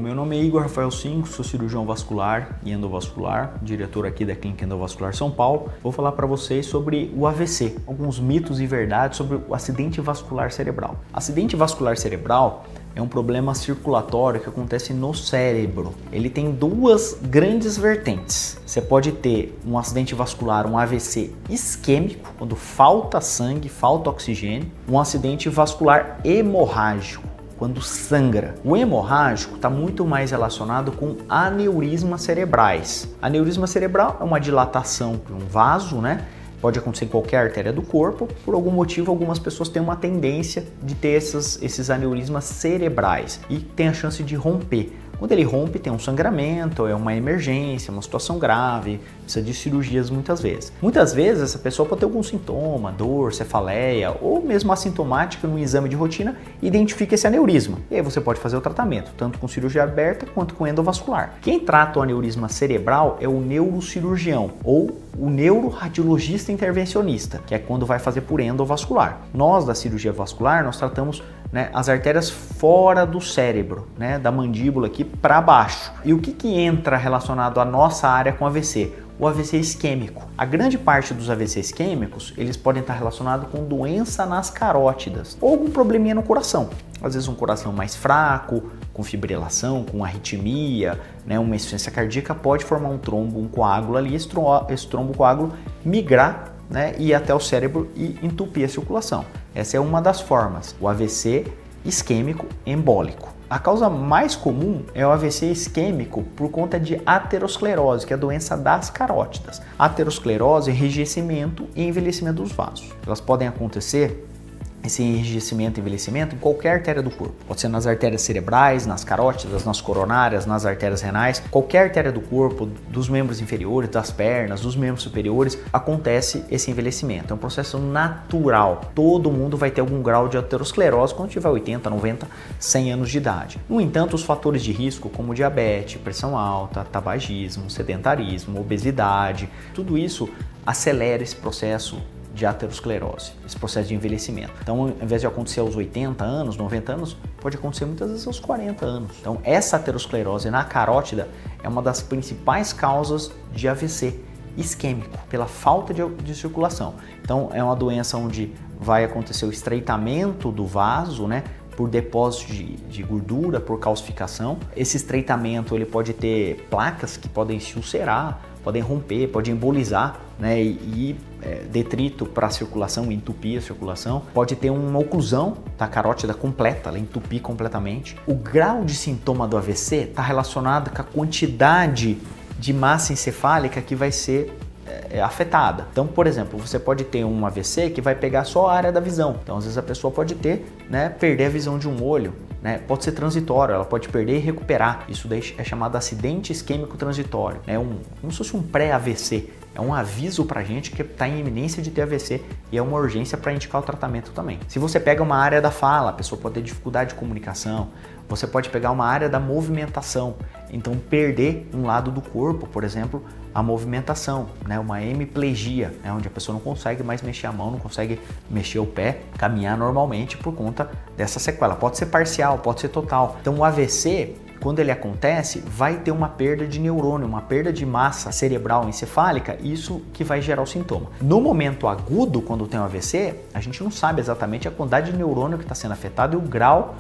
meu nome é Igor Rafael Cinco, sou cirurgião vascular e endovascular, diretor aqui da Clínica Endovascular São Paulo. Vou falar para vocês sobre o AVC, alguns mitos e verdades sobre o acidente vascular cerebral. Acidente vascular cerebral é um problema circulatório que acontece no cérebro. Ele tem duas grandes vertentes. Você pode ter um acidente vascular, um AVC isquêmico, quando falta sangue, falta oxigênio, um acidente vascular hemorrágico, quando sangra. O hemorrágico está muito mais relacionado com aneurismas cerebrais. Aneurisma cerebral é uma dilatação de um vaso, né? Pode acontecer em qualquer artéria do corpo. Por algum motivo, algumas pessoas têm uma tendência de ter esses aneurismas cerebrais e tem a chance de romper. Quando ele rompe, tem um sangramento, é uma emergência, uma situação grave, precisa de cirurgias muitas vezes. Muitas vezes essa pessoa pode ter algum sintoma, dor, cefaleia ou mesmo assintomática no exame de rotina, identifica esse aneurisma. E aí você pode fazer o tratamento, tanto com cirurgia aberta quanto com endovascular. Quem trata o aneurisma cerebral é o neurocirurgião ou o neuroradiologista intervencionista, que é quando vai fazer por endovascular. Nós da cirurgia vascular, nós tratamos as artérias fora do cérebro, da mandíbula aqui para baixo. E o que entra relacionado à nossa área com AVC? O AVC isquêmico. A grande parte dos AVC isquêmicos, eles podem estar relacionados com doença nas carótidas ou algum probleminha no coração. Às vezes um coração mais fraco, com fibrilação, com arritmia, uma insuficiência cardíaca, pode formar um trombo, um coágulo ali, esse trombo coágulo migrar e ir até o cérebro e entupir a circulação. Essa é uma das formas, o AVC isquêmico embólico. A causa mais comum é o AVC isquêmico por conta de aterosclerose, que é a doença das carótidas. Aterosclerose é enrijecimento e envelhecimento dos vasos. Elas podem acontecer, esse enrijecimento e envelhecimento, em qualquer artéria do corpo. Pode ser nas artérias cerebrais, nas carótidas, nas coronárias, nas artérias renais. Qualquer artéria do corpo, dos membros inferiores, das pernas, dos membros superiores, acontece esse envelhecimento. É um processo natural. Todo mundo vai ter algum grau de aterosclerose quando tiver 80, 90, 100 anos de idade. No entanto, os fatores de risco, como diabetes, pressão alta, tabagismo, sedentarismo, obesidade, tudo isso acelera esse processo de aterosclerose, esse processo de envelhecimento. Então, ao invés de acontecer aos 80 anos, 90 anos, pode acontecer muitas vezes aos 40 anos. Então, essa aterosclerose na carótida é uma das principais causas de AVC isquêmico, pela falta de circulação. Então, é uma doença onde vai acontecer o estreitamento do vaso, por depósito de gordura, por calcificação. Esse estreitamento ele pode ter placas que podem se ulcerar, podem romper, pode embolizar, e detrito para a circulação, entupir a circulação. Pode ter uma oclusão da carótida completa, ela entupir completamente. O grau de sintoma do AVC está relacionado com a quantidade de massa encefálica que vai ser afetada. Então, por exemplo, você pode ter um AVC que vai pegar só a área da visão. Então, às vezes a pessoa pode ter, perder a visão de um olho, pode ser transitório, ela pode perder e recuperar. Isso daí é chamado acidente isquêmico transitório. Como se fosse um pré-AVC. É um aviso pra gente que está em iminência de ter AVC e é uma urgência para indicar o tratamento também. Se você pega uma área da fala, a pessoa pode ter dificuldade de comunicação. Você pode pegar uma área da movimentação, então perder um lado do corpo, por exemplo, a movimentação, uma hemiplegia, onde a pessoa não consegue mais mexer a mão, não consegue mexer o pé, caminhar normalmente por conta dessa sequela. Pode ser parcial, pode ser total. Então o AVC, quando ele acontece, vai ter uma perda de neurônio, uma perda de massa cerebral encefálica, isso que vai gerar o sintoma. No momento agudo, quando tem um AVC, a gente não sabe exatamente a quantidade de neurônio que está sendo afetado e o grau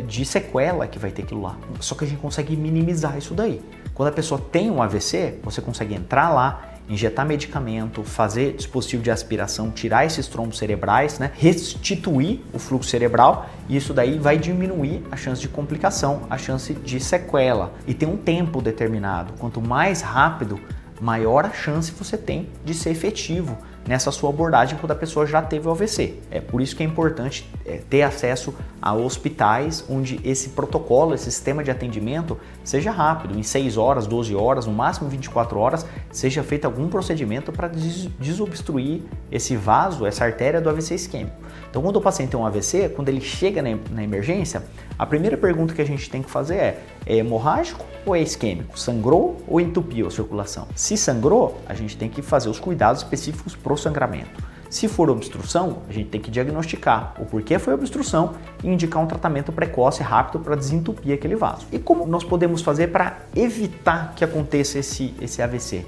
de sequela que vai ter aquilo lá. Só que a gente consegue minimizar isso daí. Quando a pessoa tem um AVC, você consegue entrar lá, injetar medicamento, fazer dispositivo de aspiração, tirar esses trombos cerebrais, restituir o fluxo cerebral e isso daí vai diminuir a chance de complicação, a chance de sequela. E tem um tempo determinado. Quanto mais rápido, maior a chance você tem de ser efetivo nessa sua abordagem quando a pessoa já teve o AVC. É por isso que é importante ter acesso a hospitais onde esse protocolo, esse sistema de atendimento seja rápido, em 6 horas, 12 horas, no máximo 24 horas, seja feito algum procedimento para desobstruir esse vaso, essa artéria do AVC isquêmico. Então, quando o paciente tem um AVC, quando ele chega na emergência, a primeira pergunta que a gente tem que fazer é hemorrágico ou é isquêmico? Sangrou ou entupiu a circulação? Se sangrou, a gente tem que fazer os cuidados específicos para o sangramento. Se for obstrução, a gente tem que diagnosticar o porquê foi obstrução e indicar um tratamento precoce rápido para desentupir aquele vaso. E como nós podemos fazer para evitar que aconteça esse AVC?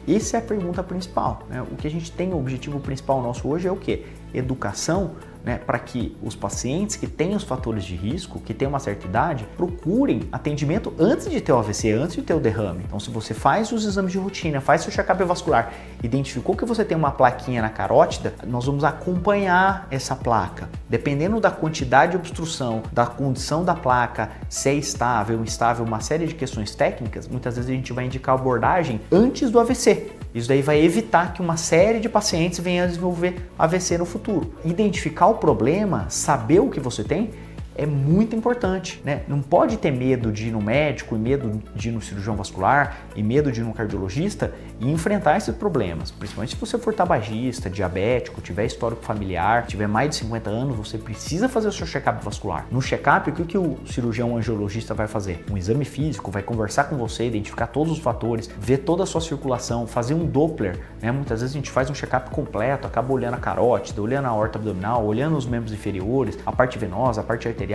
Essa é a pergunta principal, né? O que a gente tem, o objetivo principal nosso hoje é o quê? Educação, né, para que os pacientes que têm os fatores de risco, que têm uma certa idade, procurem atendimento antes de ter o AVC, antes de ter o derrame. Então, se você faz os exames de rotina, faz seu check-up vascular, identificou que você tem uma plaquinha na carótida, nós vamos acompanhar essa placa. Dependendo da quantidade de obstrução, da condição da placa, se é estável, instável, uma série de questões técnicas, muitas vezes a gente vai indicar a abordagem antes do AVC. Isso daí vai evitar que uma série de pacientes venha a desenvolver AVC no futuro. Identificar o problema, saber o que você tem, é muito importante, né? Não pode ter medo de ir no médico, e medo de ir no cirurgião vascular, e medo de ir no cardiologista e enfrentar esses problemas. Principalmente se você for tabagista, diabético, tiver histórico familiar, tiver mais de 50 anos, você precisa fazer o seu check-up vascular. No check-up, o que o cirurgião angiologista vai fazer? Um exame físico, vai conversar com você, identificar todos os fatores, ver toda a sua circulação, fazer um Doppler, né? Muitas vezes a gente faz um check-up completo, acaba olhando a carótida, olhando a aorta abdominal, olhando os membros inferiores, a parte venosa, a parte arterial.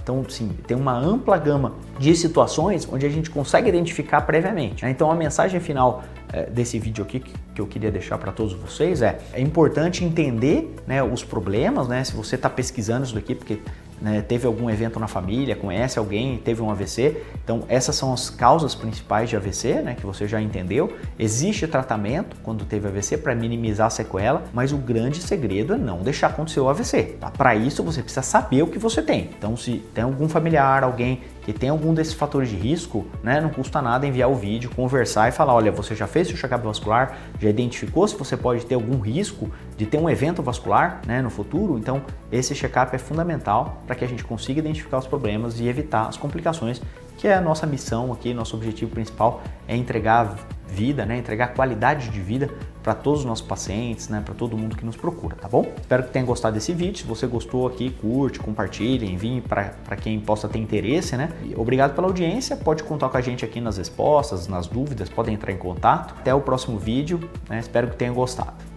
Então, sim, tem uma ampla gama de situações onde a gente consegue identificar previamente, né? Então, a mensagem final desse vídeo aqui que eu queria deixar para todos vocês é importante entender, né, os problemas, né? Se você está pesquisando isso daqui porque, né, teve algum evento na família, conhece alguém, teve um AVC, então essas são as causas principais de AVC, né, que você já entendeu. Existe tratamento quando teve AVC para minimizar a sequela, mas o grande segredo é não deixar acontecer o AVC, tá? Para isso você precisa saber o que você tem. Então, se tem algum familiar, alguém que tem algum desses fatores de risco, né, não custa nada enviar o vídeo, conversar e falar, olha, você já fez seu check-up vascular, já identificou se você pode ter algum risco de ter um evento vascular, né, no futuro? Então, esse check-up é fundamental para que a gente consiga identificar os problemas e evitar as complicações, que é a nossa missão aqui, nosso objetivo principal é entregar vida, né, entregar qualidade de vida para todos os nossos pacientes, né, para todo mundo que nos procura, tá bom? Espero que tenha gostado desse vídeo. Se você gostou aqui, curte, compartilhe, envie para quem possa ter interesse, né? E obrigado pela audiência. Pode contar com a gente aqui nas respostas, nas dúvidas, podem entrar em contato. Até o próximo vídeo, né? Espero que tenha gostado.